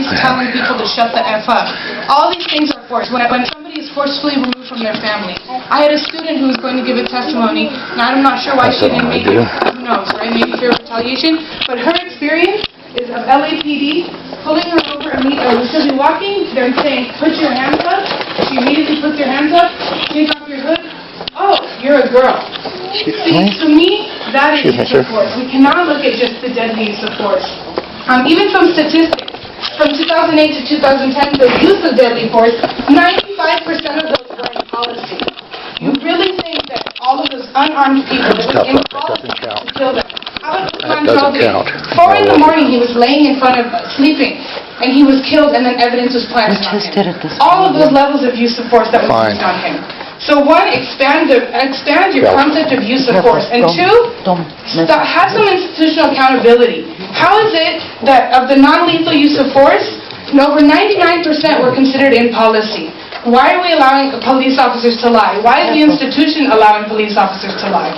police telling people to shut the F up. All these things are forced. When somebody is forcefully removed from their family. I had a student who was going to give a testimony, and I'm not sure why she didn't make it. Who knows, right? Maybe fear of retaliation. But her experience is of LAPD pulling her over immediately. She'll be walking, they're saying, put your hands up. She immediately puts her hands up, take off your hood. Oh, you're a girl. See, to me, that is use of force. We cannot look at just the deadly use of force. Even some statistics, from 2008 to 2010, the use of deadly force, 95% of those were in policy. You really think that all of those unarmed people that were in policy to kill them? How about Usman Chaudhry? 4 in the morning, he was laying in front of, sleeping, and he was killed, and then evidence was planted on him. All of those levels of use of force that was used on him. So one, expand your concept of use of force. And two, have some institutional accountability. How is it that of the non-lethal use of force, over 99% were considered in policy? Why are we allowing police officers to lie? Why is the institution allowing police officers to lie?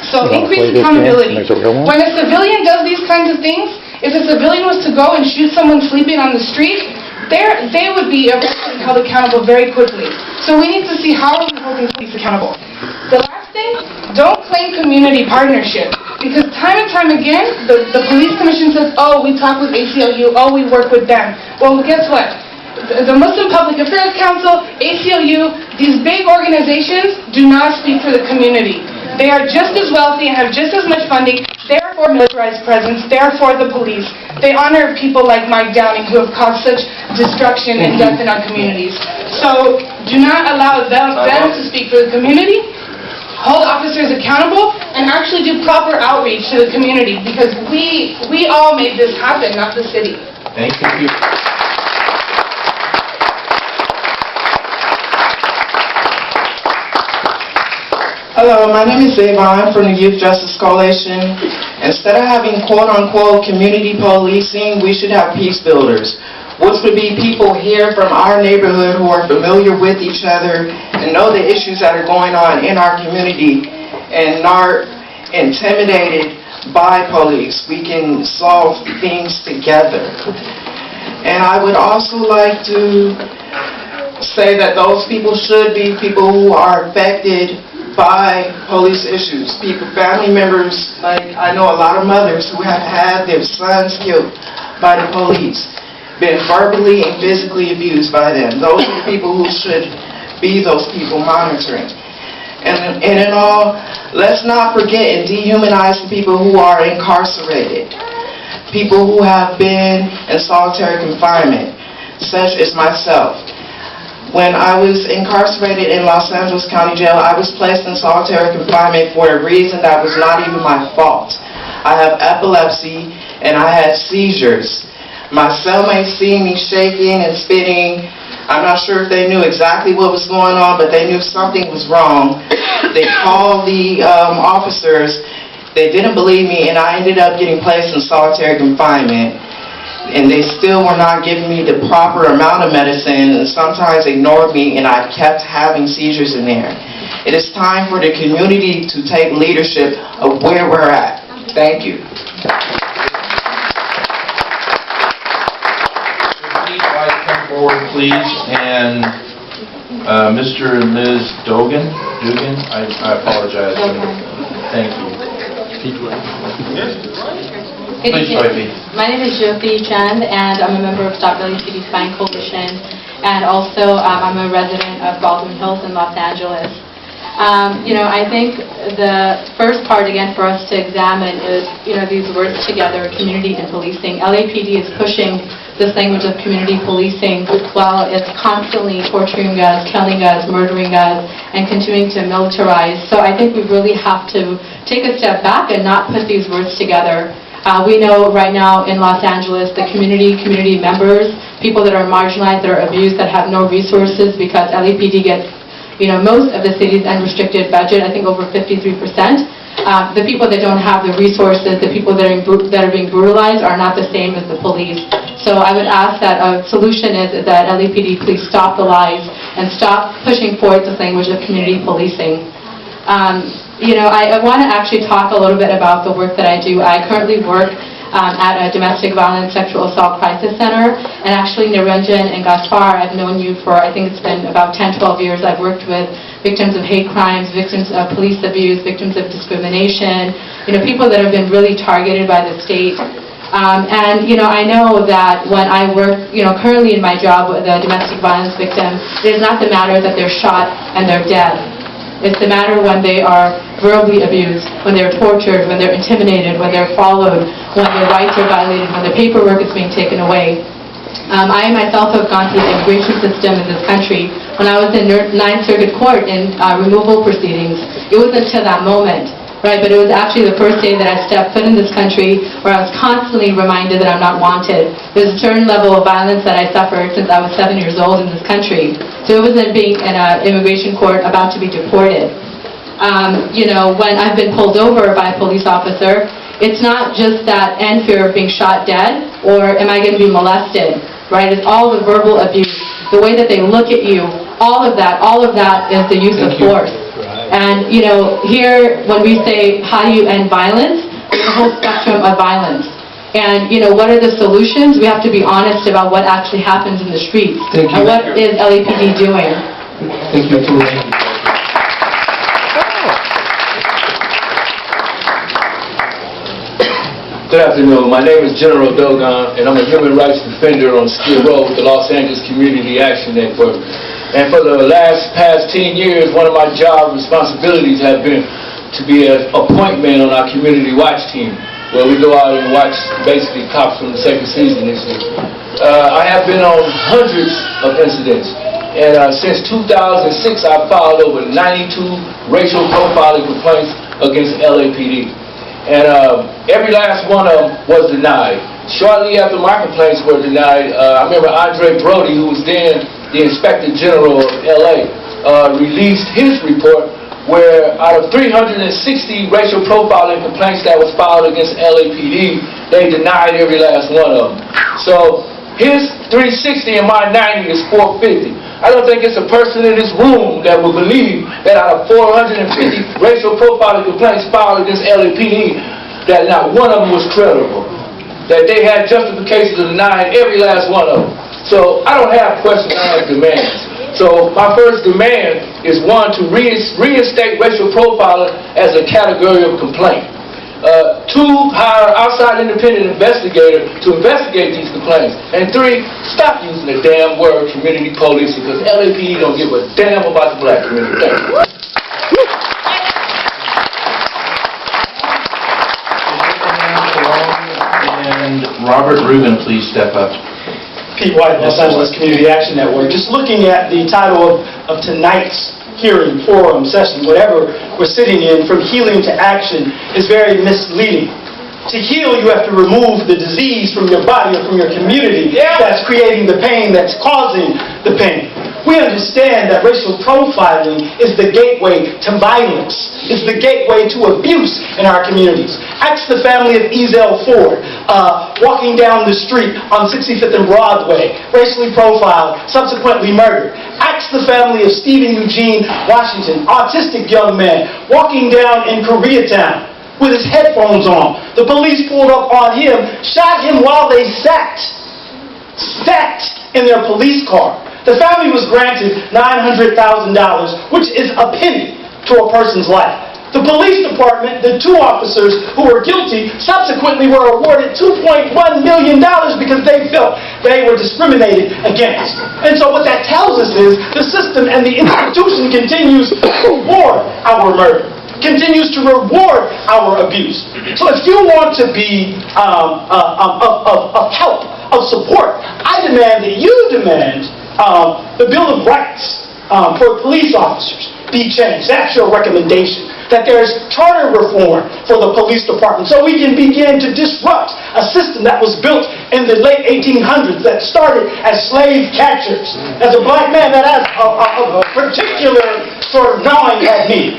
So increase accountability. When a civilian does these kinds of things, if a civilian was to go and shoot someone sleeping on the street, they would be arrested and held accountable very quickly. So we need to see how are we holding police accountable. The last thing, don't claim community partnership. Because time and time again, the police commission says, oh, we talk with ACLU, oh, we work with them. Well, guess what? The Muslim Public Affairs Council, ACLU, these big organizations do not speak for the community. They are just as wealthy and have just as much funding. Therefore, militarized presence. Therefore, the police. They honor people like Mike Downing who have caused such destruction and death in our communities. So do not allow them to speak for the community. Hold officers accountable and actually do proper outreach to the community because we all made this happen, not the city. Thank you. Hello, my name is Zavon from the Youth Justice Coalition. Instead of having quote-unquote community policing, we should have peace builders, which would be people here from our neighborhood who are familiar with each other and know the issues that are going on in our community and aren't intimidated by police. We can solve things together. And I would also like to say that those people should be people who are affected by police issues. Family members, like I know a lot of mothers who have had their sons killed by the police, been verbally and physically abused by them. Those are the people who should be those people monitoring. And in all, let's not forget and dehumanize the people who are incarcerated, people who have been in solitary confinement, such as myself. When I was incarcerated in Los Angeles County Jail, I was placed in solitary confinement for a reason that was not even my fault. I have epilepsy and I had seizures. My cellmates see me shaking and spitting. I'm not sure if they knew exactly what was going on, but they knew something was wrong. They called the officers. They didn't believe me, and I ended up getting placed in solitary confinement. And they still were not giving me the proper amount of medicine and sometimes ignored me, and I kept having seizures in there. It is time for the community to take leadership of where we're at. Thank you. Please come forward, please. And Mr. and Ms. Dugan, I apologize. Thank you. Please, my name is Jyoti Chand, and I'm a member of Stop LAPD Spying Coalition, and also I'm a resident of Baldwin Hills in Los Angeles. I think the first part, again, for us to examine is, these words together, community and policing. LAPD is pushing this language of community policing while it's constantly torturing us, killing us, murdering us, and continuing to militarize. So I think we really have to take a step back and not put these words together. We know right now in Los Angeles, the community members, people that are marginalized, that are abused, that have no resources because LAPD gets, most of the city's unrestricted budget, I think over 53%. The people that don't have the resources, the people that are being brutalized are not the same as the police. So I would ask that a solution is that LAPD please stop the lies and stop pushing forward this language of community policing. I want to actually talk a little bit about the work that I do. I currently work at a domestic violence sexual assault crisis center. And actually, Niranjan and Gaspar, I've known you for, I think it's been about 10, 12 years. I've worked with victims of hate crimes, victims of police abuse, victims of discrimination, people that have been really targeted by the state. And I know that when I work, currently in my job with a domestic violence victim, it is not the matter that they're shot and they're dead. It's the matter when they are verbally abused, when they're tortured, when they're intimidated, when they're followed, when their rights are violated, when their paperwork is being taken away. I myself have gone through the immigration system in this country. When I was in Ninth Circuit Court in removal proceedings, it wasn't until that moment, right? But it was actually the first day that I stepped foot in this country where I was constantly reminded that I'm not wanted. There's a certain level of violence that I suffered since I was 7 years old in this country. So it wasn't being in an immigration court about to be deported. When I've been pulled over by a police officer, it's not just that end fear of being shot dead or am I going to be molested, right? It's all the verbal abuse, the way that they look at you, all of that is the use of force. And, here when we say how do you end violence, there's a whole spectrum of violence. And, what are the solutions? We have to be honest about what actually happens in the streets. Thank you. And what is LAPD doing? Thank you. Good afternoon. My name is General Dogon, and I'm a human rights defender on Skid Row with the Los Angeles Community Action Network. And for the past 10 years, one of my job responsibilities have been to be an appointment on our community watch team, where we go out and watch basically cops from the second season this year. I have been on hundreds of incidents, and since 2006 I've filed over 92 racial profiling complaints against LAPD. And every last one of them was denied. Shortly after my complaints were denied, I remember Andre Brody, who was then the Inspector General of LA, released his report where out of 360 racial profiling complaints that was filed against LAPD, they denied every last one of them. So his 360 and my 90 is 450. I don't think it's a person in this room that would believe that out of 450 racial profiling complaints filed against LAPD, that not one of them was credible. That they had justification to deny every last one of them. So I don't have questions, I have demands. So my first demand is, one, to reinstate racial profiling as a category of complaint. Two, hire outside independent investigator to investigate these complaints. And three, stop using the damn word community policing, because LAPD don't give a damn about the black community. Thank you. And Robert Rubin, please step up. Pete White, Los Angeles Community Action Network. Just looking at the title of tonight's hearing, forum, session, whatever we're sitting in, from healing to action, is very misleading. To heal, you have to remove the disease from your body or from your community that's creating the pain, that's causing the pain. We understand that racial profiling is the gateway to violence, is the gateway to abuse in our communities. Ask the family of Ezell Ford, walking down the street on 65th and Broadway, racially profiled, subsequently murdered. Ask the family of Stephen Eugene Washington, autistic young man, walking down in Koreatown with his headphones on. The police pulled up on him, shot him while they sat in their police car. The family was granted $900,000, which is a penny to a person's life. The police department, the two officers who were guilty, subsequently were awarded $2.1 million because they felt they were discriminated against. And so what that tells us is the system and the institution continues to reward our murder, continues to reward our abuse. So if you want to be of help, of support, I demand that you demand the Bill of Rights for police officers be changed. That's your recommendation. That there's charter reform for the police department so we can begin to disrupt a system that was built in the late 1800s that started as slave catchers. As a black man, that has a particular sort of gnawing at me.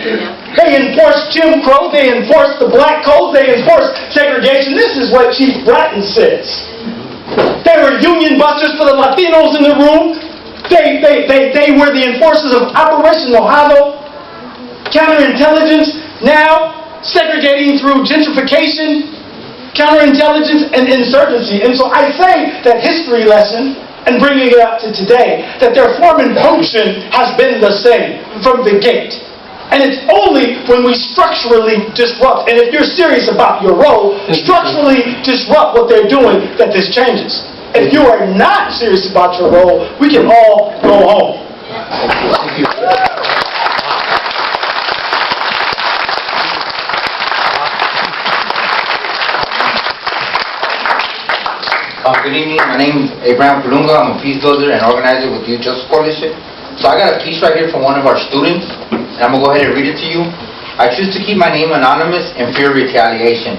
They enforced Jim Crow, they enforced the black code, they enforced segregation. This is what Chief Bratton says. They were union busters for the Latinos in the room. They were the enforcers of Operation Mojado, counterintelligence, now segregating through gentrification. counterintelligence and insurgency. And so I say that history lesson and bringing it up to today, that their form and function has been the same from the gate. And it's only when we structurally disrupt, and if you're serious about your role, structurally disrupt what they're doing, that this changes. If you are not serious about your role, we can all go home. Thank you. Good evening. My name is Abraham Palunga. I'm a peace builder and organizer with Youth Justice Coalition. So I got a piece right here from one of our students, and I'm going to go ahead and read it to you. I choose to keep my name anonymous in fear of retaliation.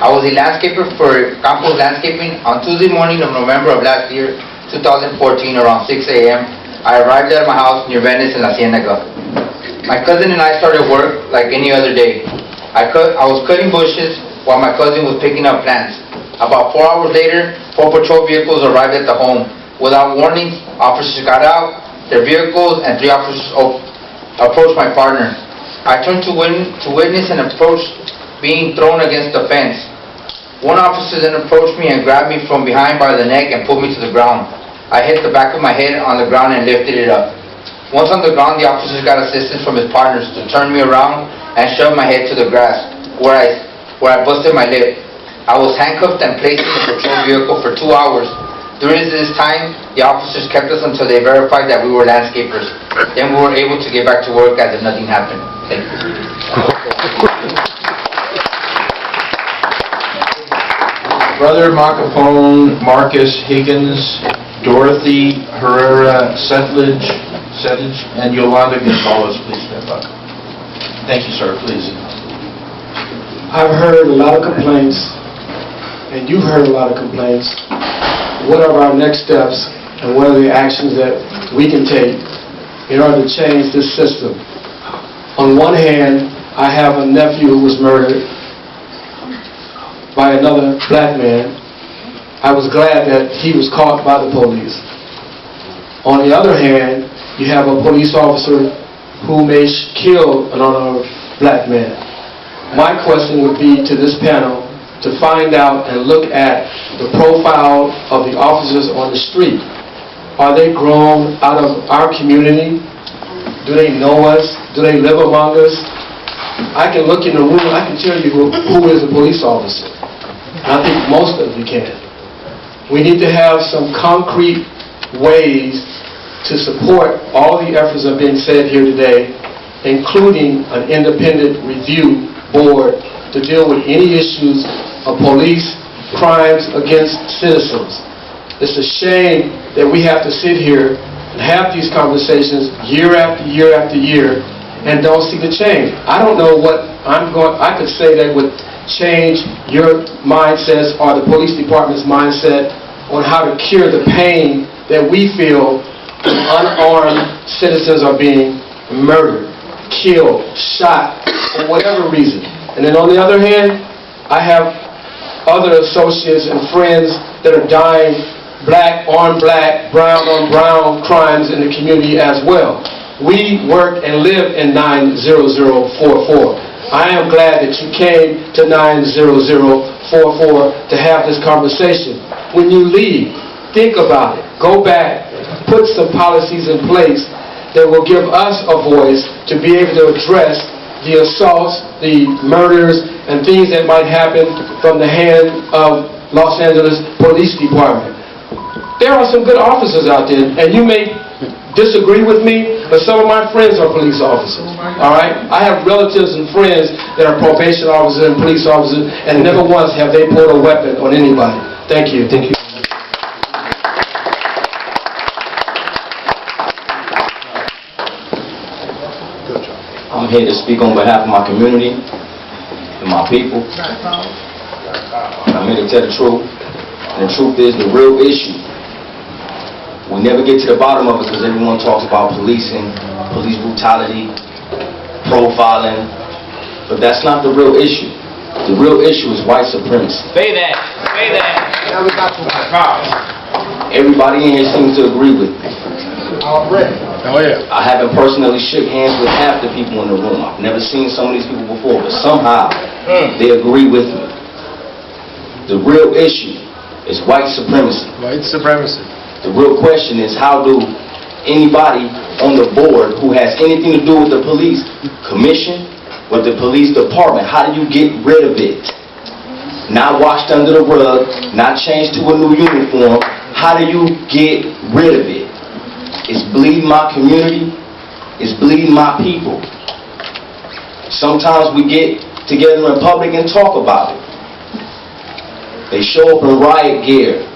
I was a landscaper for Campos Landscaping. On Tuesday morning of November of last year, 2014, around 6 a.m., I arrived at my house near Venice in La Cienega. My cousin and I started work like any other day. I was cutting bushes while my cousin was picking up plants. About 4 hours later, 4 patrol vehicles arrived at the home. Without warning, officers got out their vehicles and 3 officers approached my partner. I turned to witness an approach being thrown against the fence. One officer then approached me and grabbed me from behind by the neck and pulled me to the ground. I hit the back of my head on the ground and lifted it up. Once on the ground, the officers got assistance from his partners to turn me around and shove my head to the grass, where I busted my lip. I was handcuffed and placed in the patrol vehicle for 2 hours. During this time, the officers kept us until they verified that we were landscapers. Then we were able to get back to work as if nothing happened. Thank you. Brother Macapone, Marcus Higgins, Dorothy Herrera Settlage, and Yolanda Gonzalez, please step up. Thank you, sir. Please. I've heard a lot of complaints, and you've heard a lot of complaints. What are our next steps, and what are the actions that we can take in order to change this system? On one hand, I have a nephew who was murdered by another black man. I was glad that he was caught by the police. On the other hand, you have a police officer who may kill another black man. My question would be to this panel to find out and look at the profile of the officers on the street. Are they grown out of our community? Do they know us? Do they live among us? I can look in the room, I can tell you who is a police officer. I think most of you can. We need to have some concrete ways to support all the efforts that have been said here today, including an independent review board to deal with any issues of police crimes against citizens. It's a shame that we have to sit here and have these conversations year after year after year and don't see the change. I don't know what I could say that would change your mindsets or the police department's mindset on how to cure the pain that we feel when unarmed citizens are being murdered, killed, shot, for whatever reason. And then on the other hand, I have other associates and friends that are dying black on black, brown on brown crimes in the community as well. We work and live in 90044. I am glad that you came to 90044 to have this conversation. When you leave, think about it. Go back, put some policies in place that will give us a voice to be able to address the assaults, the murders, and things that might happen from the hand of Los Angeles Police Department. There are some good officers out there, and you may disagree with me, but some of my friends are police officers, all right? I have relatives and friends that are probation officers and police officers, and never once have they pulled a weapon on anybody. Thank you. Thank you. I'm here to speak on behalf of my community and my people. I'm here to tell the truth, and the truth is the real issue. We never get to the bottom of it because everyone talks about policing, police brutality, profiling, but that's not the real issue. The real issue is white supremacy. Say that. Say that. Everybody in here seems to agree with me. Oh, yeah. I haven't personally shook hands with half the people in the room. I've never seen some of these people before, but somehow they agree with me. The real issue is white supremacy. White supremacy. The real question is, how do anybody on the board who has anything to do with the police commission, with the police department, how do you get rid of it? Not washed under the rug, not changed to a new uniform. How do you get rid of it? It's bleeding my community. It's bleeding my people. Sometimes we get together in public and talk about it. They show up in riot gear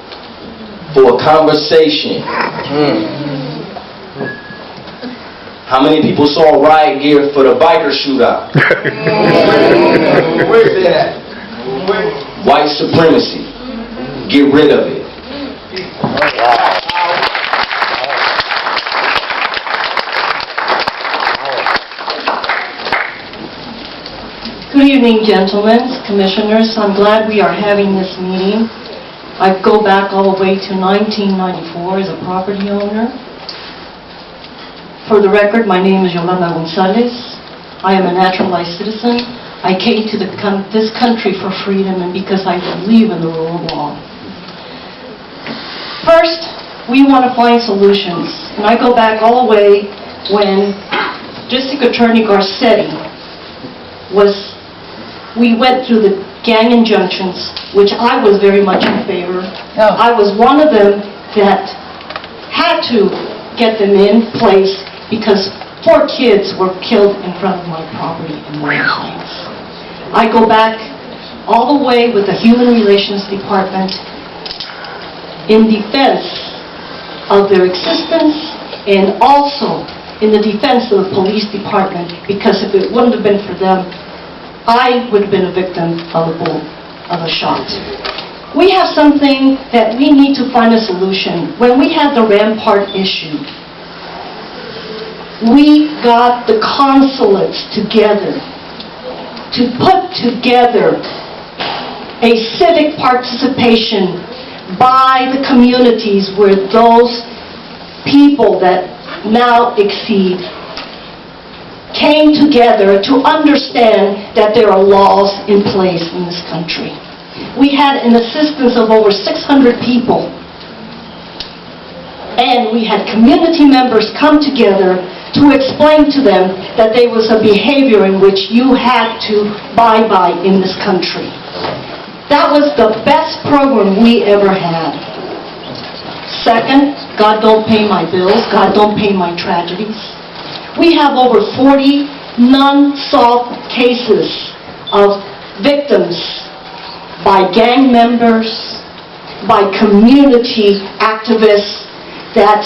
for a conversation. How many people saw riot gear for the biker shootout? Where's that? White supremacy. Get rid of it. Good evening, gentlemen, commissioners. I'm glad we are having this meeting. I go back all the way to 1994 as a property owner. For the record, my name is Yolanda Gonzalez. I am a naturalized citizen. I came to this country for freedom and because I believe in the rule of law. First, we want to find solutions. And I go back all the way when District Attorney Garcetti we went through the gang injunctions, which I was very much in favor. I was one of them that had to get them in place because 4 kids were killed in front of my property in Warren Heights. I go back all the way with the Human Relations Department in defense of their existence and also in the defense of the police department, because if it wouldn't have been for them, I would have been a victim of a shot. We have something that we need to find a solution. When we had the Rampart issue, we got the consulates together to put together a civic participation by the communities where those people that now exceed came together to understand that there are laws in place in this country. We had an assistance of over 600 people, and we had community members come together to explain to them that there was a behavior in which you had to abide by in this country. That was the best program we ever had. Second, God don't pay my bills, God don't pay my tragedies. We have over 40 non-solved cases of victims by gang members, by community activists that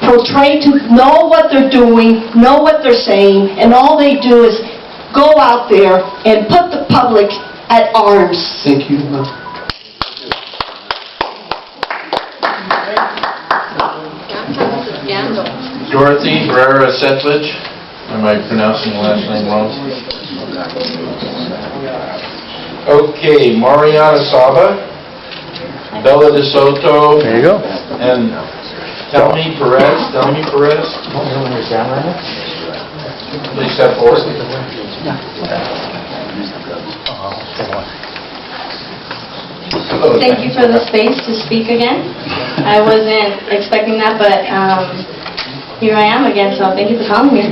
portray to know what they're doing, know what they're saying, and all they do is go out there and put the public at arms. Thank you. Dorothy Herrera Settlage. Am I pronouncing the last name wrong? Okay, Mariana Saba, Bella De Soto. There you go. And Telmi Perez. Please step forward. Hello. Thank you for the space to speak again. I wasn't expecting that, but here I am again, so thank you for calling me.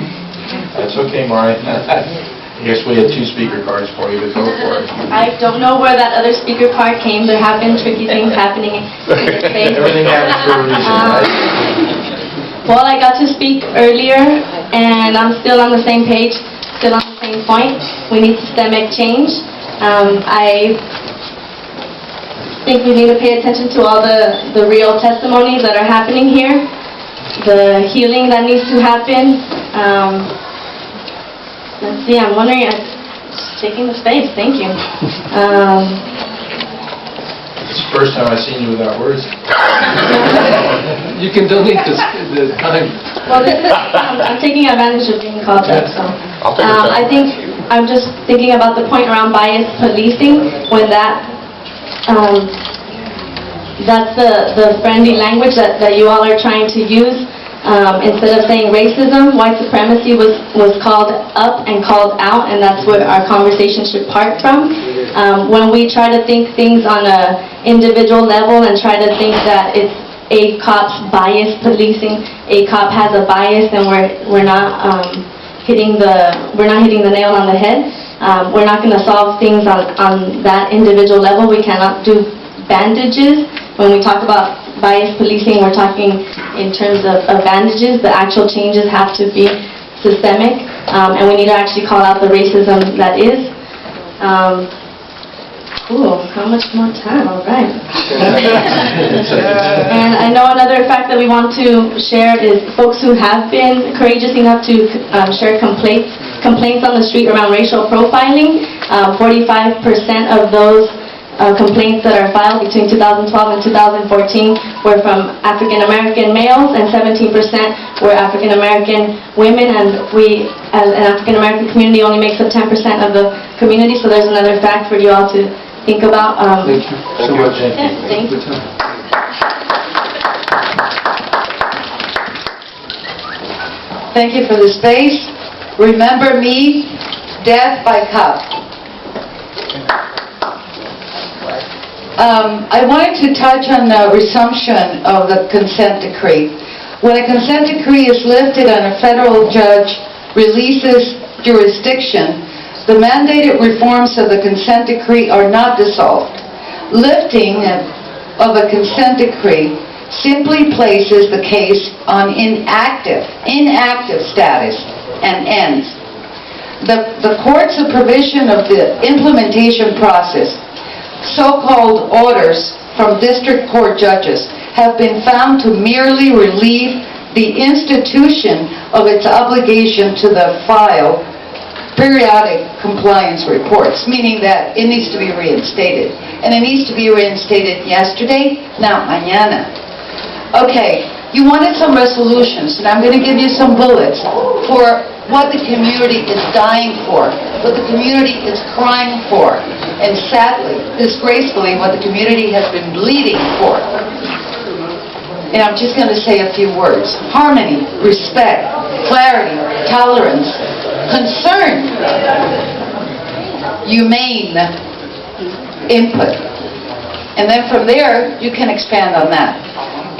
That's okay, Mari. I guess we had 2 speaker cards for you, but go for it. I don't know where that other speaker card came. There have been tricky things happening in this space. Everything happens for a reason, right? Well, I got to speak earlier, and I'm still on the same page, still on the same point. We need systemic change. I think we need to pay attention to all the real testimonies that are happening here, the healing that needs to happen. Let's see, I'm wondering, just taking the space, thank you. It's the first time I've seen you without words. You can delete the time. Well, this is, I'm taking advantage of being called up, so. I think, I'm just thinking about the point around bias policing, when that's the friendly language that you all are trying to use. Instead of saying racism, white supremacy was called up and called out, and that's where our conversation should part from. When we try to think things on an individual level and try to think that it's a cop's bias policing, a cop has a bias, and we're not hitting the nail on the head. We're not going to solve things on that individual level. We cannot do bandages. When we talk about bias policing, we're talking in terms of bandages. The actual changes have to be systemic, and we need to actually call out the racism that is. Ooh, how much more time? All right. And I know another fact that we want to share is folks who have been courageous enough to share complaints on the street around racial profiling. 45% of those complaints that are filed between 2012 and 2014 were from African American males, and 17% were African American women, and we, as an African American community, only makes up 10% of the community, so there's another fact for you all to think about. Thank you so much. Yes, thank you. Thank you for the space. Remember me, death by cop. I wanted to touch on the resumption of the consent decree. When a consent decree is lifted and a federal judge releases jurisdiction, the mandated reforms of the consent decree are not dissolved. Lifting of a consent decree simply places the case on inactive status and ends. The court supervision of the implementation process, so-called orders from district court judges, have been found to merely relieve the institution of its obligation to file periodic compliance reports, meaning that it needs to be reinstated. And it needs to be reinstated yesterday, not mañana. Okay, you wanted some resolutions, and I'm going to give you some bullets for what the community is dying for, what the community is crying for, and sadly, disgracefully, what the community has been bleeding for. And I'm just going to say a few words. Harmony, respect, clarity, tolerance, concern, humane input. And then from there, you can expand on that.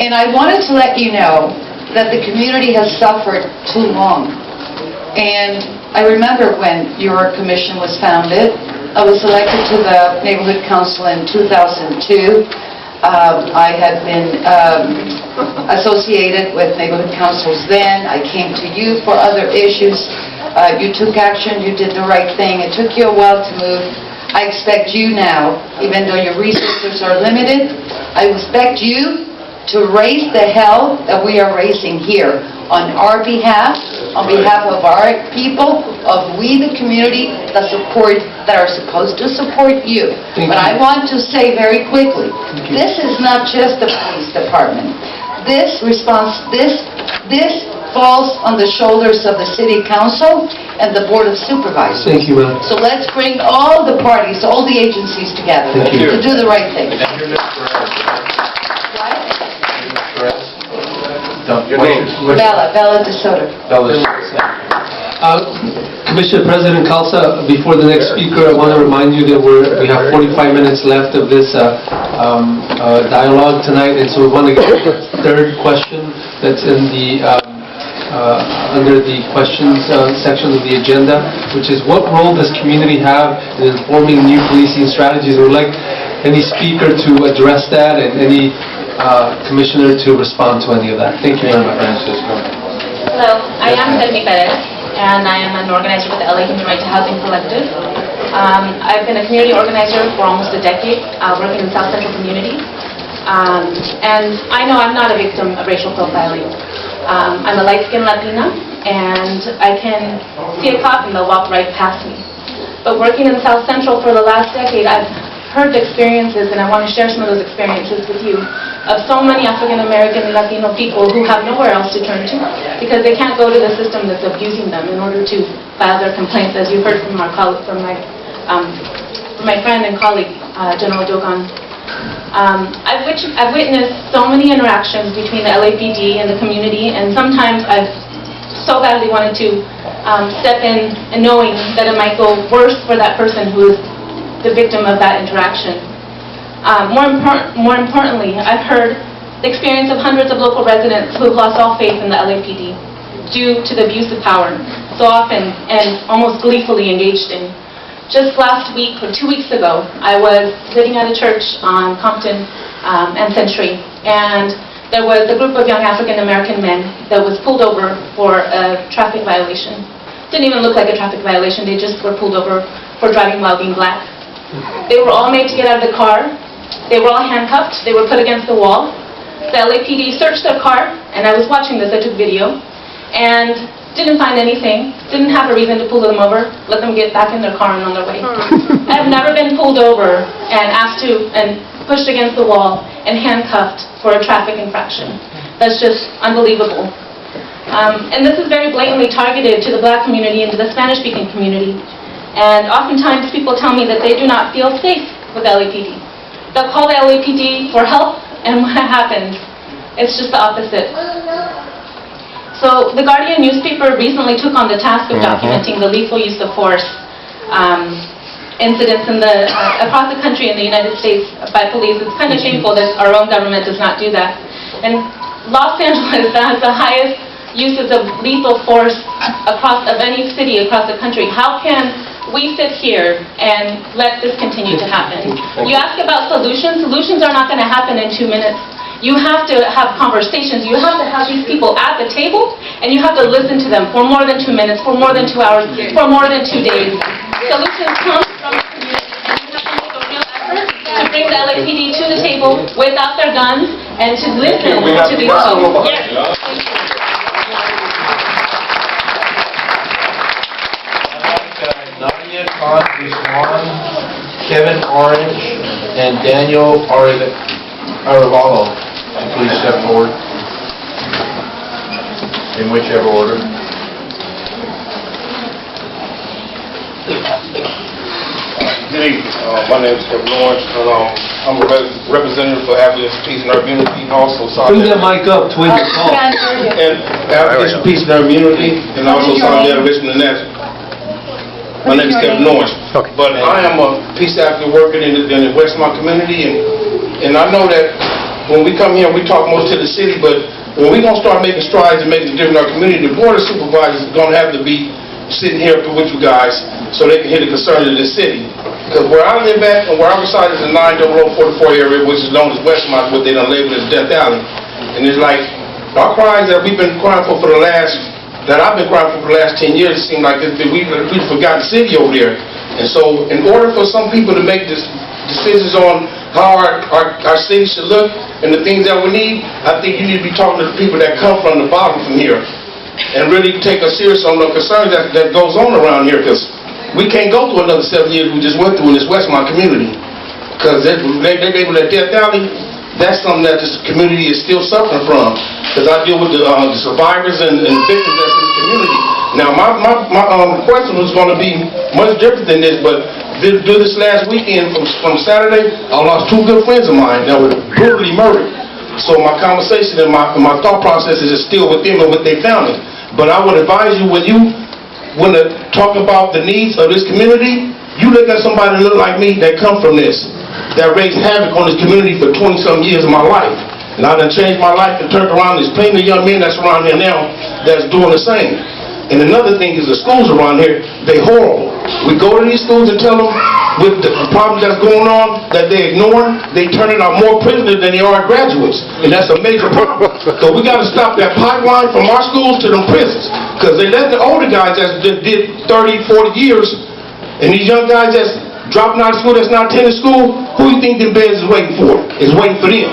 And I wanted to let you know that the community has suffered too long. And I remember when your commission was founded. I was elected to the neighborhood council in 2002. I had been associated with neighborhood councils then. I came to you for other issues. You took action, you did the right thing. It took you a while to move. I expect you now, even though your resources are limited, I expect you to raise the hell that we are raising here on our behalf, on behalf of our people, of we the community that are supposed to support you. But I want to say very quickly, this is not just the police department. This falls on the shoulders of the city council and the board of supervisors. Thank you, ma'am. So let's bring all the parties, all the agencies together to do the right thing. Bella DeSoto. Commissioner President Calza, before the next speaker, I want to remind you that we have 45 minutes left of this dialogue tonight, and so we want to get to the third question that's in the under the questions section of the agenda, which is what role does community have in informing new policing strategies? We would like any speaker to address that and any commissioner to respond to any of that. Thank you very much. Francisco. Hello, I am Selmi Perez, and I am an organizer with the LA Human Right to Housing Collective. I've been a community organizer for almost a decade, working in South Central communities. And I know I'm not a victim of racial profiling. I'm a light-skinned Latina, and I can see a cop and they'll walk right past me. But working in South Central for the last decade, I've heard the experiences, and I want to share some of those experiences with you, of so many African-American and Latino people who have nowhere else to turn to because they can't go to the system that's abusing them in order to file their complaints, as you heard from our colleague, from my friend and colleague, General Dogon. I've witnessed so many interactions between the LAPD and the community, and sometimes I've so badly wanted to step in and knowing that it might go worse for that person who is the victim of that interaction. More importantly, I've heard the experience of hundreds of local residents who have lost all faith in the LAPD due to the abuse of power, so often and almost gleefully engaged in. Just last week, or 2 weeks ago, I was sitting at a church on Compton and Century, and there was a group of young African-American men that was pulled over for a traffic violation. Didn't even look like a traffic violation, they just were pulled over for driving while being black. They were all made to get out of the car, they were all handcuffed, they were put against the wall. The LAPD searched their car, and I was watching this, I took video, and didn't find anything, didn't have a reason to pull them over, let them get back in their car and on their way. I've never been pulled over and asked to, and pushed against the wall and handcuffed for a traffic infraction. That's just unbelievable. And this is very blatantly targeted to the black community and to the Spanish-speaking community. And oftentimes people tell me that they do not feel safe with LAPD. They'll call the LAPD for help, and what happens? It's just the opposite. So the Guardian newspaper recently took on the task of documenting the lethal use of force incidents in across the country in the United States by police. It's kind of shameful that our own government does not do that. And Los Angeles has the highest uses of lethal force of any city across the country. How can we sit here and let this continue to happen? You ask about solutions. Solutions are not going to happen in 2 minutes. You have to have conversations. You have to have these people at the table, and you have to listen to them for more than 2 minutes, for more than 2 hours, for more than 2 days. Solutions come from the community, and you have to make a real effort to bring the LAPD to the table without their guns and to listen to these folks. Yes. Nadia Khan Guzman, Kevin Orange, and Daniel Arevalo. Please step forward in whichever order. Good evening. My name is Kevin Orange, and I'm a representative for Advocates for Peace and Urban Unity, and also Bring that mic up, twin your phone. and Advocates for Peace and Urban Unity, and also Solidarity Richmond and Nazareth. My name is Kevin Orange, but I am a peace advocate working in the Westmont community, and I know that when we come here, we talk most to the city, but when we're going to start making strides and making a difference in our community, the Board of Supervisors is going to have to be sitting here with you guys so they can hear the concerns of the city. Because where I live at and where I reside is the 90044 area, which is known as Westmont, what they done labeled as Death Alley. And it's like, our cries that we've been crying for the last, that I've been crying for the last 10 years, it seems like we've forgotten the city over there. And so in order for some people to make decisions on how our city should look and the things that we need, I think you need to be talking to the people that come from the bottom from here and really take us serious on the concerns that goes on around here, because we can't go through another 7 years we just went through in this Westmont community. Because they label that Death Alley, that's something that this community is still suffering from. Because I deal with the survivors and the victims that's in the community. Now, my question was going to be much different than this, but do this last weekend from Saturday, I lost 2 good friends of mine that were brutally murdered. So my conversation and my thought process is still with them and with their family. But I would advise you, when you want to talk about the needs of this community, you look at somebody that look like me that come from this, that raised havoc on this community for 20-some years of my life. And I done changed my life and turned around. There's plenty of young men that's around here now that's doing the same. And another thing is the schools around here, they horrible. We go to these schools and tell them with the problems that's going on that they ignore, they turning out more prisoners than they are graduates. And that's a major problem. So we got to stop that pipeline from our schools to them prisons. Because they let the older guys that did 30, 40 years, and these young guys that's dropping out of school, that's not attending school, who you think them beds is waiting for? Is waiting for them.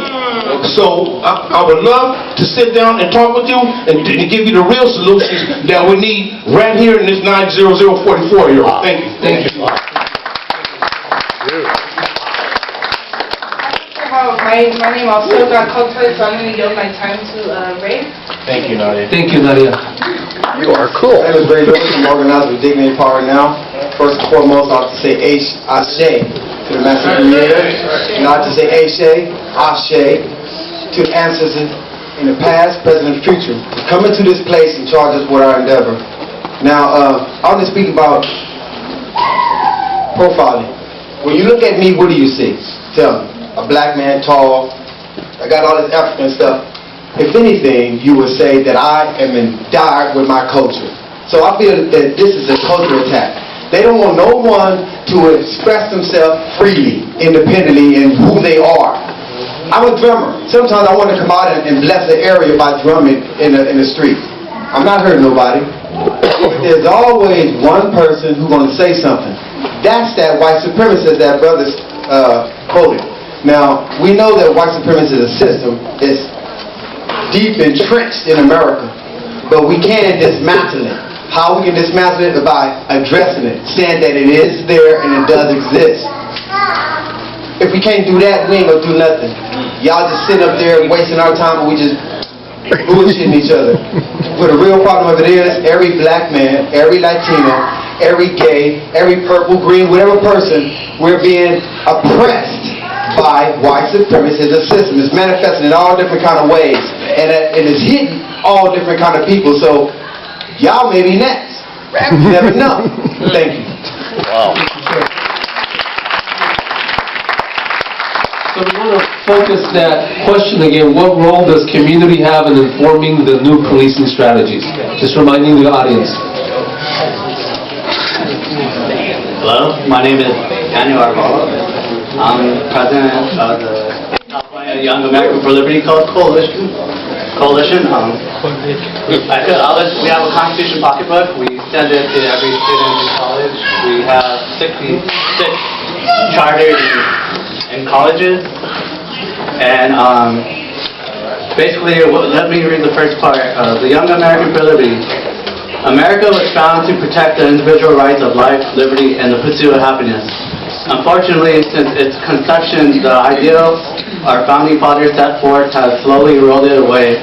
So I would love to sit down and talk with you and give you the real solutions that we need right here in this 90044 here. Thank you. Thank you. My name also got called for it, so I'm going to yield my time to Ray. Thank you, Nadia. Thank you, Nadia. You are cool. My name is Ray Lewis. I'm organized with Dignity Power Now. First and foremost, I have to say Ashe to the Master Creator, not to say Ashe, Ashe, to the ancestors in the past, present, and future, come into this place and charge us with our endeavor. Now, I'll just speak about profiling. When you look at me, what do you see? Tell me. A black man, tall, I got all this African stuff. If anything, you would say that I am endowed with my culture. So I feel that this is a cultural attack. They don't want no one to express themselves freely, independently, in who they are. I'm a drummer. Sometimes I want to come out and bless the area by drumming in the street. I'm not hurting nobody. There's always one person who's going to say something. That's that white supremacist that brother's quoted. Now, we know that white supremacy is a system. It's deep entrenched in America, but we can dismantle it. How we can dismantle it is by addressing it, saying that it is there and it does exist. If we can't do that, we ain't gonna do nothing. Y'all just sit up there wasting our time, and we just bullshitting each other. But the real problem of it is, every black man, every Latino, every gay, every purple, green, whatever person, we're being oppressed by white supremacy as a system. It's manifesting in all different kind of ways, and it is hitting all different kind of people. So y'all may be next. You never know. Thank you. Wow. So we want to focus that question again. What role does community have in informing the new policing strategies? Just reminding the audience. Hello, my name is Daniel Arvalo. I'm president of the California Young American for Liberty Coalition. We have a Constitution pocketbook. We send it to every student in college. We have 66 charters in colleges. And basically, let me read the first part. The Young American for Liberty. America was founded to protect the individual rights of life, liberty, and the pursuit of happiness. Unfortunately, since its conception, the ideals our founding fathers set forth has slowly eroded away.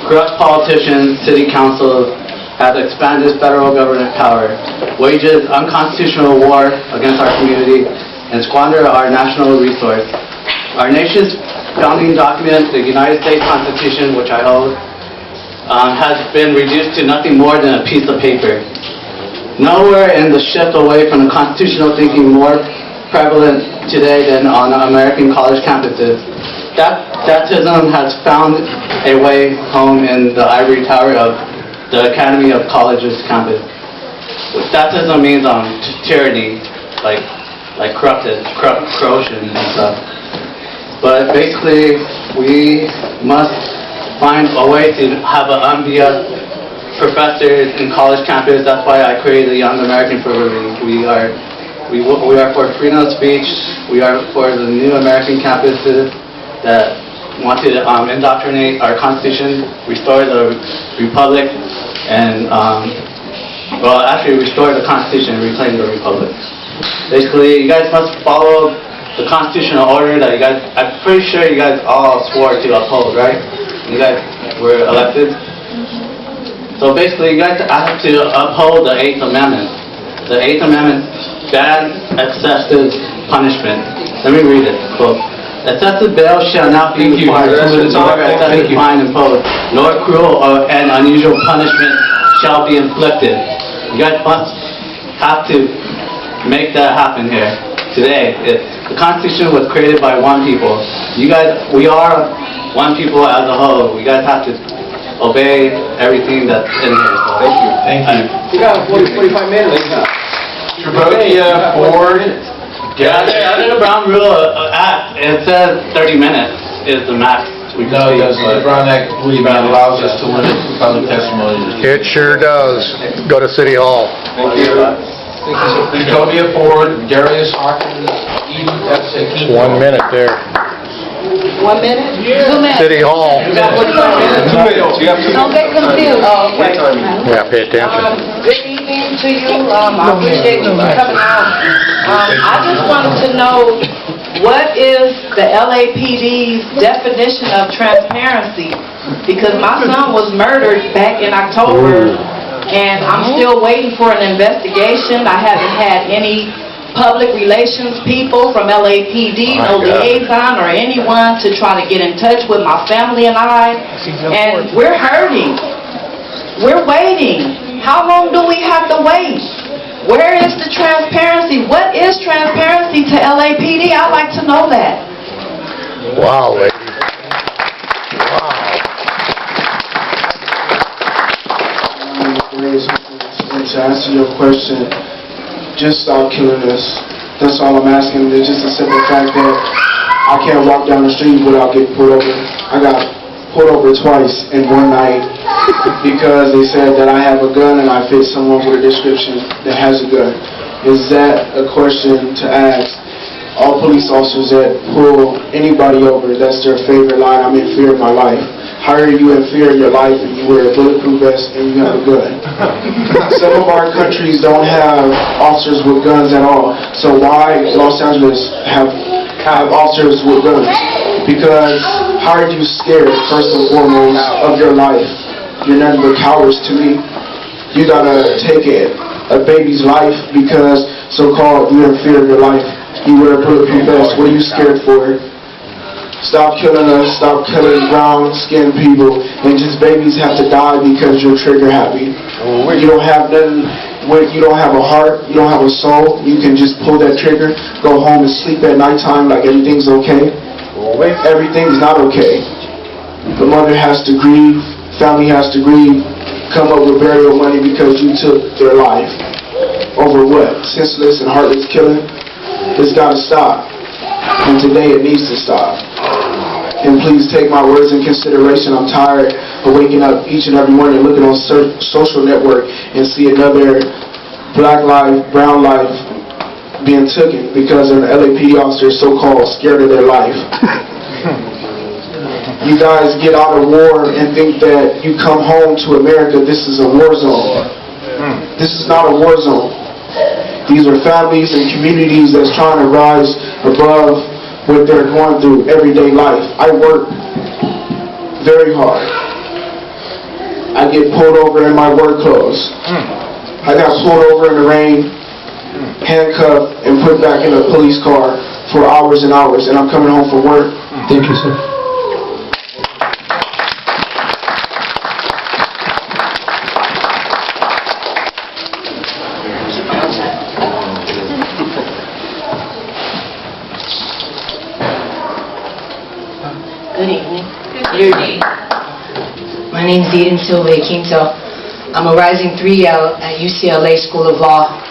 Corrupt politicians, city councils have expanded federal government power, wages unconstitutional war against our community, and squander our national resource. Our nation's founding document, the United States Constitution, which I hold, has been reduced to nothing more than a piece of paper. Nowhere in the shift away from the constitutional thinking more prevalent today than on American college campuses. Baptism has found a way home in the ivory tower of the Academy of Colleges campus. Baptism means tyranny, like corruption and stuff. But basically, we must find a way to have an unbiased professors in college campus. That's why I created the Young American for Liberty. We are for freedom of speech. We are for the new American campuses that want to indoctrinate our Constitution, restore the Republic, and actually restore the Constitution and reclaim the Republic. Basically, you guys must follow the constitutional order that I'm pretty sure you guys all swore to uphold, right? You guys were elected. So basically, you guys have to uphold the 8th Amendment. The 8th Amendment bans excessive punishment. Let me read it. Quote, excessive bail shall not be required to excessive fine imposed, nor cruel and unusual punishment shall be inflicted. You guys must have to make that happen here today. The Constitution was created by one people. We are one people as a whole. You guys have to obey everything that's in here. So Thank you. Thank you. We got 45 minutes. Trabotia, Ford, yeah, under the Brown Rule Act, it says 30 minutes is the max we can speak. The Brown Act allows us to limit public testimony. It sure does. Go to City Hall. Thank you. Trabotia, Ford, Darius Hawkins, Eden F. Sakino. 1 minute there. 1 minute? 2 minutes. City Hall. 2 minutes. You have 2 minutes. Don't get confused. Oh, okay. Yeah, pay attention. Good evening to you. I appreciate you coming out. I just wanted to know, what is the LAPD's definition of transparency? Because my son was murdered back in October, and I'm still waiting for an investigation. I haven't had any public relations people from LAPD, no liaison or anyone to try to get in touch with my family and I. And we're hurting. We're waiting. How long do we have to wait? Where is the transparency? What is transparency to LAPD? I'd like to know that. Wow, lady. Wow. And to answer your question, just stop killing us. That's all I'm asking. It's just a simple fact that I can't walk down the street without getting pulled over. I got pulled over twice in one night because they said that I have a gun and I fit someone with a description that has a gun. Is that a question to ask all police officers that pull anybody over? That's their favorite line. I'm in fear of my life. How are you in fear of your life and you wear a bulletproof vest and you have a gun? Some of our countries don't have officers with guns at all. So why Los Angeles have officers with guns? Because how are you scared, first and foremost, of your life? You're nothing but cowards to me. You gotta take a baby's life because so-called you're in fear of your life. You wear a bulletproof vest. What are you scared for? Stop killing us, stop killing brown-skinned people, and just babies have to die because you're trigger happy. You don't have nothing, you don't have a heart, you don't have a soul, you can just pull that trigger, go home and sleep at nighttime like everything's okay. Everything's not okay. The mother has to grieve, family has to grieve, come up with burial money because you took their life. Over what? Senseless and heartless killing? It's gotta stop. And today it needs to stop. And please take my words in consideration. I'm tired of waking up each and every morning and looking on social network and see another black life, brown life being taken because an LAPD officer so-called scared of their life. You guys get out of war and think that you come home to America, this is a war zone. This is not a war zone. These are families and communities that's trying to rise above what they're going through everyday life. I work very hard. I get pulled over in my work clothes. I got pulled over in the rain, handcuffed, and put back in a police car for hours and hours, and I'm coming home from work. Thank you, sir. Good evening. Good evening. My name is Eden Silva Quinto. I'm a rising 3L at UCLA School of Law.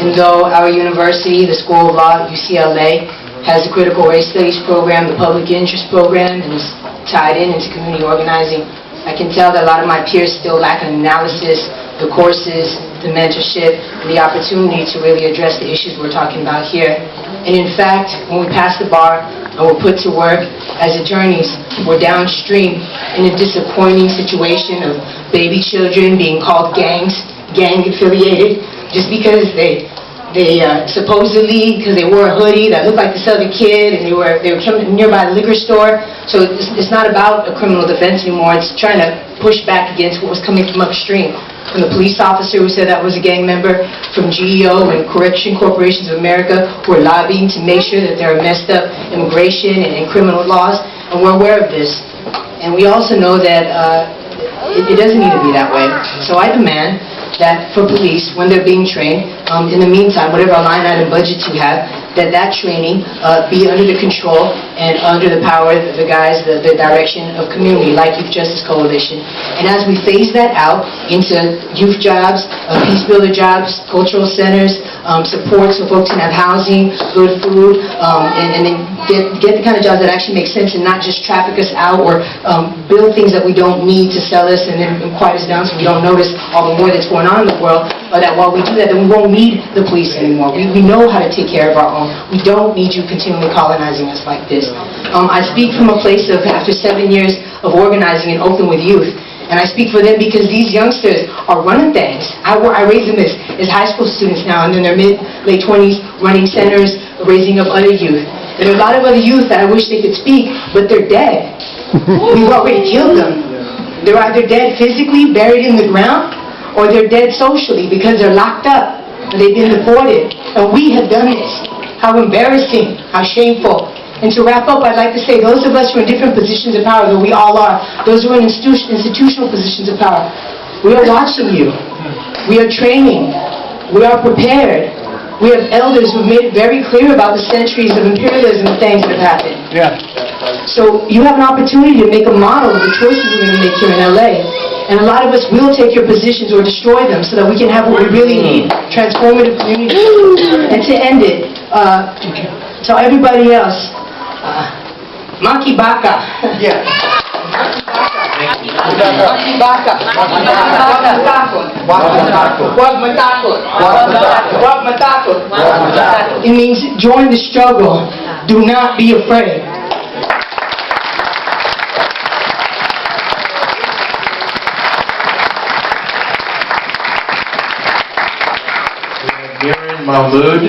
And though our university, the School of Law at UCLA, has the critical race studies program, the public interest program, and is tied into community organizing, I can tell that a lot of my peers still lack an analysis, the courses, the mentorship, and the opportunity to really address the issues we're talking about here. And in fact, when we pass the bar and we're put to work as attorneys, we're downstream in a disappointing situation of baby children being called gang affiliated, just because they supposedly, because they wore a hoodie that looked like this other kid, and they were coming nearby the liquor store. So it's not about a criminal defense anymore. It's trying to push back against what was coming from upstream. From the police officer who said that was a gang member, from GEO and Correction Corporations of America who are lobbying to make sure that there are messed up immigration and criminal laws, and we're aware of this. And we also know that it doesn't need to be that way. So I demand that for police, when they're being trained, in the meantime, whatever line item budgets you have, that training be under the control and under the power, the direction of community, like Youth Justice Coalition. And as we phase that out into youth jobs, peace builder jobs, cultural centers, support so folks can have housing, good food, and then get the kind of jobs that actually make sense and not just traffic us out or build things that we don't need to sell us and then quiet us down so we don't notice all the war that's going on in the world, or that while we do that, then we won't need the police anymore. We know how to take care of our own. We don't need you continually colonizing us like this. I speak from a place of, after 7 years of organizing in Oakland with youth, and I speak for them because these youngsters are running things. I raise them as high school students now, and in their late 20s, running centers, raising up other youth. There are a lot of other youth that I wish they could speak, but they're dead. We've already killed them. They're either dead physically, buried in the ground, or they're dead socially because they're locked up. They've been deported. And we have done this. How embarrassing, how shameful. And to wrap up, I'd like to say those of us who are in different positions of power, though we all are, those who are in institutional positions of power, we are watching you. We are training. We are prepared. We have elders who have made it very clear about the centuries of imperialism and things that have happened. Yeah. So you have an opportunity to make a model of the choices we're going to make here in LA. And a lot of us will take your positions or destroy them so that we can have what we really need, transformative community. And to end it, tell everybody else, Maki Baka. Yeah. Maki Baka. Wag matakot. It means join the struggle. Do not be afraid. Mahmoud,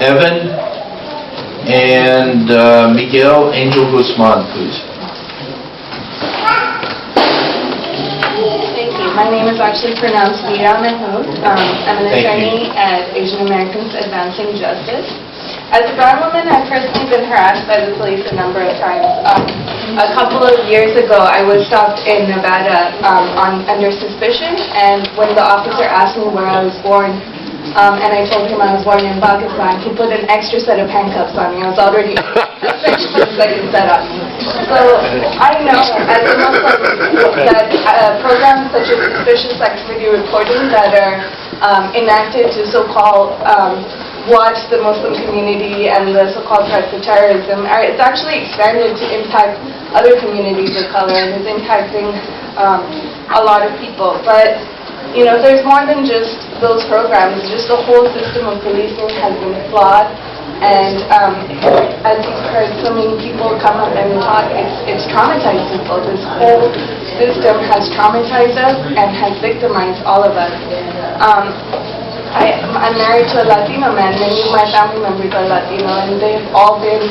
Evan, and Miguel Angel Guzman, please. Thank you. My name is actually pronounced Mira Mahmoud. I'm an attorney at Asian Americans Advancing Justice. As a brown woman, I've personally been harassed by the police a number of times. A couple of years ago, I was stopped in Nevada under suspicion, and when the officer asked me where I was born, and I told him I was born in Pakistan, he put an extra set of handcuffs on me. I was already a second set on me. So I know, as a Muslim, that programs such as suspicious activity reporting that are enacted to so-called watch the Muslim community and the so-called threats of terrorism, it's actually expanded to impact other communities of color and is impacting a lot of people. But you know, there's more than just those programs. Just the whole system of policing has been flawed. And as you've heard so many people come up and talk, it's traumatized people. This whole system has traumatized us and has victimized all of us. I'm married to a Latino man. Many of my family members are Latino, and they've all been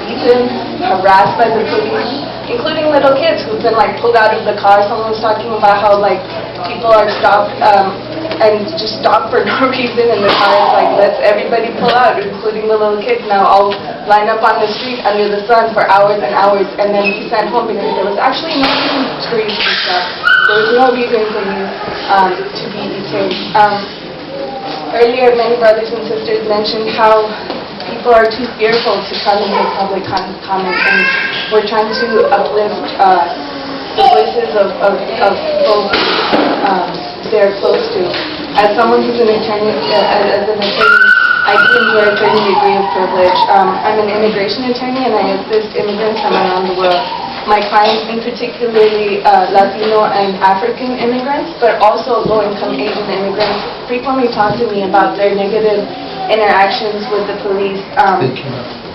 beaten, harassed by the police, including little kids who've been pulled out of the car. Someone was talking about how people are stopped and just stopped for no reason in the car. It's let's everybody pull out, including the little kids now, all line up on the street under the sun for hours and hours, and then be sent home because there was actually no reason for you to be stopped. There was no reason for you to be detained. Earlier, many brothers and sisters mentioned how people are too fearful to come and make public comment, and we're trying to uplift the voices of people they're close to. As someone who's an attorney, I do enjoy a certain degree of privilege. I'm an immigration attorney, and I assist immigrants from around the world. My clients, in particularly Latino and African immigrants, but also low-income Asian immigrants, frequently talk to me about their negative interactions with the police.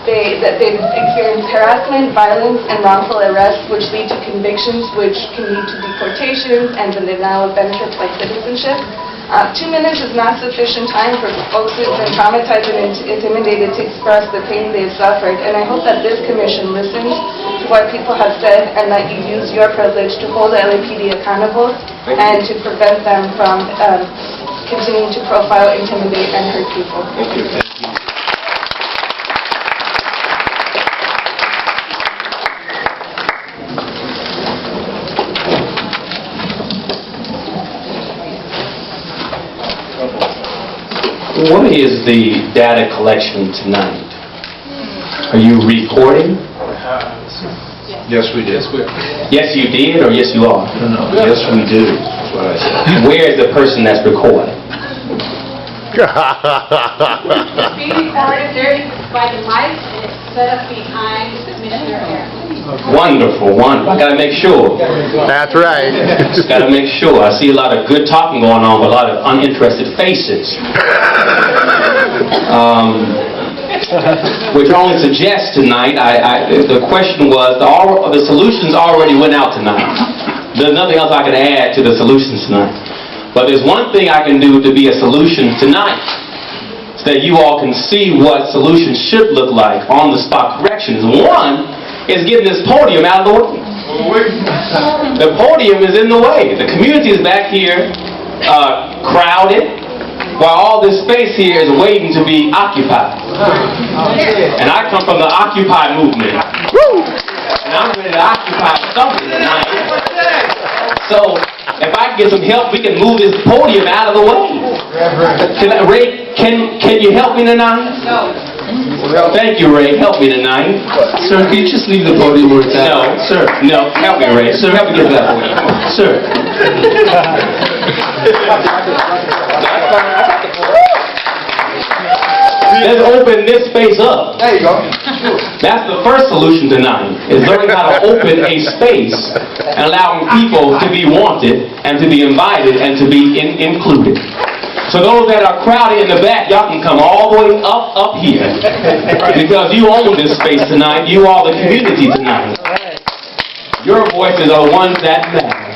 They've experienced harassment, violence, and wrongful arrests, which lead to convictions, which can lead to deportations and the denial of benefits like citizenship. 2 minutes is not sufficient time for folks who've been traumatized and intimidated to express the pain they've suffered. And I hope that this commission listens to what people have said and that you use your privilege to hold the LAPD accountable and to prevent them from continuing to profile, intimidate, and hurt people. Thank you. What is the data collection tonight? Are you reporting? Yes, we did. Yes, you did, or yes, you are? No. Yes, we do. That's what I said. Where is the person that's recording? Being recorded there by the mic, and it's set up behind the commissioner here. Wonderful, wonderful. I gotta make sure. That's right. Just gotta make sure. I see a lot of good talking going on, but a lot of uninterested faces. Which only suggests tonight, the question was, the solutions already went out tonight. There's nothing else I can add to the solutions tonight. But there's one thing I can do to be a solution tonight, so that you all can see what solutions should look like on the spot corrections. One is getting this podium out of the way. The podium is in the way. The community is back here crowded. while all this space here is waiting to be occupied. And I come from the Occupy movement. And I'm ready to occupy something tonight. So, if I can get some help, we can move this podium out of the way. Ray, can you help me tonight? No. Thank you, Ray. Help me tonight. Sir, can you just leave the podium where it's at? No. Sir. No. Help me, Ray. Sir, help me get to that podium. Sir. Let's open this space up. There you go. That's the first solution tonight, is learning how to open a space and allowing people to be wanted and to be invited and to be included. So those that are crowded in the back, y'all can come all the way up here. Because you own this space tonight. You are the community tonight. Your voices are the ones that matter.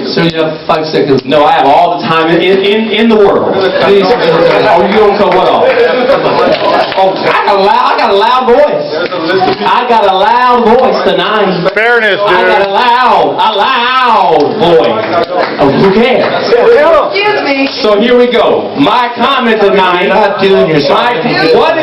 Sir, you have 5 seconds. No, I have all the time in the world. Please. Oh, you don't cut what off? Oh, I got a loud voice. I got a loud voice tonight. Fairness, dude. I got a loud voice. Oh, who cares? Excuse me. So here we go. My comment tonight. What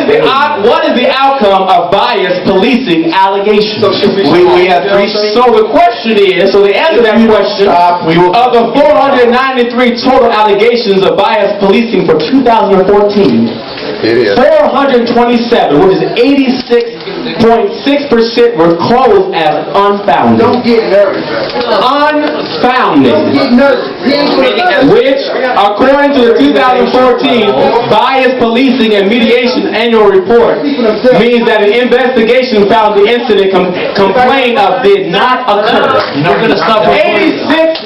is the outcome of biased policing allegations? We have three. So the question is, so the answer to that question, of the 493 total allegations of biased policing for 2014, 427, which is 86.6%, were closed as unfounded. Don't get nervous. Unfounded. Which, according to the 2014 Biased Policing and Mediation Annual Report, means that an investigation found the incident complained of did not occur. 86.6%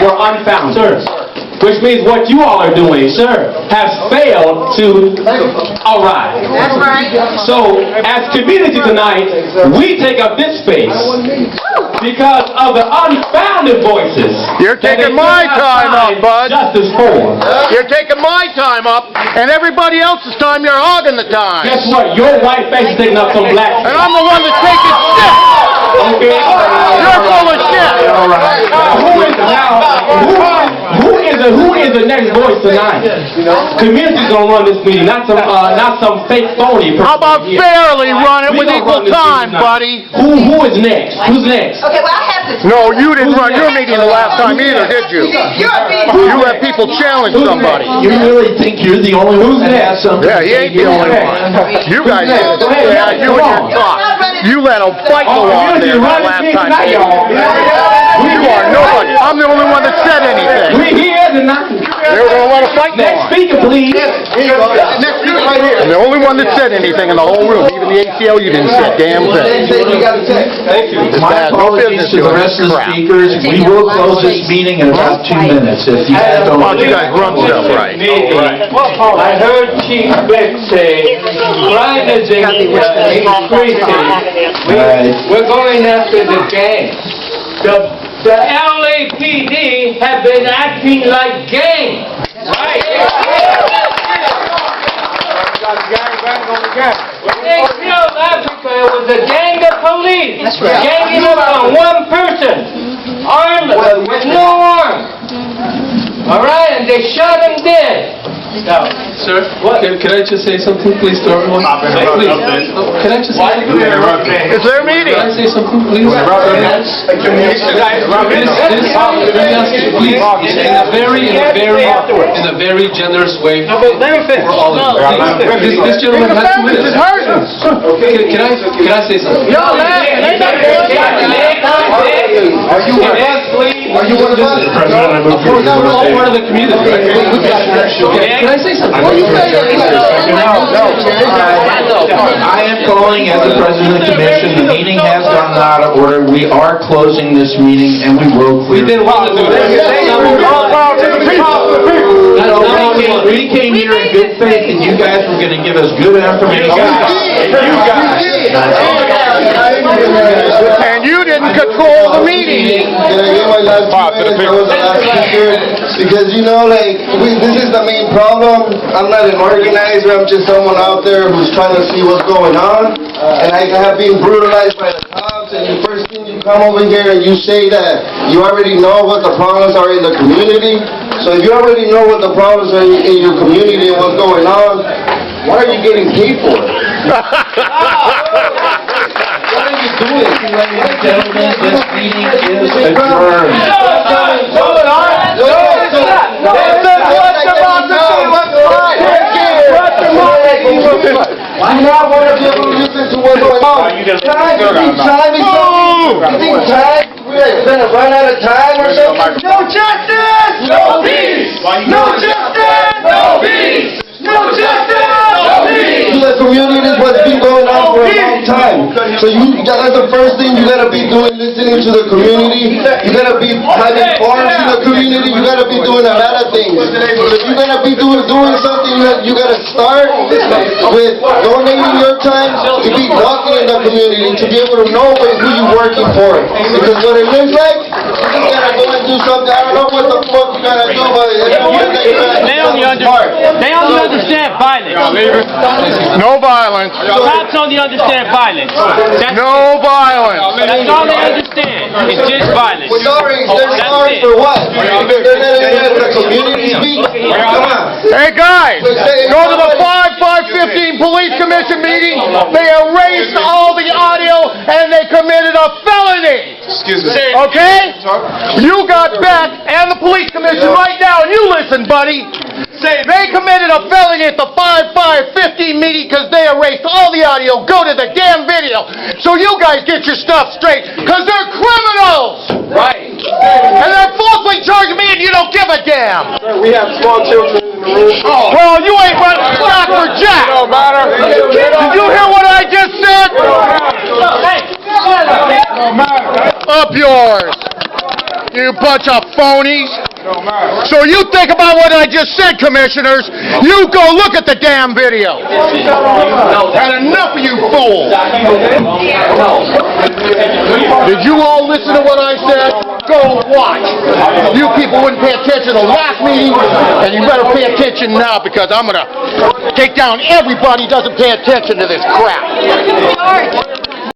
were unfounded. Which means what you all are doing, has failed to arrive. That's right. So, as community tonight, we take up this space because of the unfounded voices. You're taking my time up, bud. Justice for. You're taking my time up, and everybody else's time, you're hogging the time. Guess what? Your white face is taking up some black. And I'm the one that's taking shit. Okay. You're full of shit. All right. Who is the next voice tonight? Community's gonna run this meeting, not some fake phony. How about fairly run it with equal time, buddy? Who is next? Who's next? Okay, well, I have to... No, you didn't run your meeting the last time either, did you? You had people challenge somebody. You really think you're the only one that has something? Yeah, he ain't the only one. You guys did. Yeah, you and your talk. You let them fight go on there the last time. You are nobody. I'm the only one that said anything. We here tonight. They were going to let a fight go on. Next speaker, please. Next speaker right here. I'm the only one that said anything in the whole room. Even the ACLU didn't say a damn thing. Thank you. My apologies to the rest of the speakers. We will close this meeting in about 2 minutes. If you guys don't... Why don't you guys run stuff right? I heard Chief Beck say, crime is increasing. We're going after the gangs. The LAPD have been acting like gangs. Right? When they killed Africa, it was a gang of police. That's right. Ganging up on one person. Armed with no arm. All right? And they shot him dead. Now, sir, can I just say something, please, to everyone? Please. Can I just say something? It's their meeting. Can I say something, please? Please, in a very generous way for all of you. This gentleman has 2 minutes. Can I say something? Are you one of us? Of course, we're all part of the community. Can I say something? I am calling as the president of the commission. The meeting has gotten out of order. We are closing this meeting, and we will clear. We didn't want to do that. We came here in good faith, and you guys were going to give us good information. And you didn't control the meeting. Can I get my last because you know, like, this is the main problem. I'm not an organizer. I'm just someone out there who's trying to see what's going on. And I have been brutalized by the cops. And the first thing you come over here and you say that you already know what the problems are in the community. So if you already know what the problems are in your community and what's going on, why are you getting paid for it? What are you doing? Ladies and gentlemen, this meeting is adjourned. I not want to be able to listen to what's going on. You think time is gonna run out of time or something? No justice! No peace! No justice! No peace! No justice! No peace! The community is what's been going on for a long time. So that's the first thing you gotta be doing, listening to the community. You gotta be having farms in the community. You gotta be doing a lot of things. If you're gonna be doing something, you gotta start with donating your time to be walking in the community, to be able to know who you're working for. Because what it looks like, you gotta go and do something. I don't know what the fuck you gotta do, but it's They only understand violence. No violence. Cops only understand violence. No violence. That's all they understand. It's just violence. Sorry, they're sorry for what? They're letting the community speak. Come on. Hey guys, go to the 5/5/15 Police Commission meeting. They erased all the audio and they committed a felony. Excuse me. Okay? You got Beck and the Police Commission right now, and you listen, buddy. They committed a felony at the 5/5/15 meeting because they erased all the audio. Go to the damn video. So you guys get your stuff straight, because they're criminals! Right. And they're falsely charging me and you don't give a damn! Sir, we have small children in the room. Oh. Well, you ain't running stock for jack! No matter. Did you hear what I just said? Up yours! You bunch of phonies! So you think about what I just said, commissioners. You go look at the damn video. Had enough of you fools. Did you all listen to what I said? Go watch. You people wouldn't pay attention to the last meeting, and you better pay attention now, because I'm going to take down everybody who doesn't pay attention to this crap.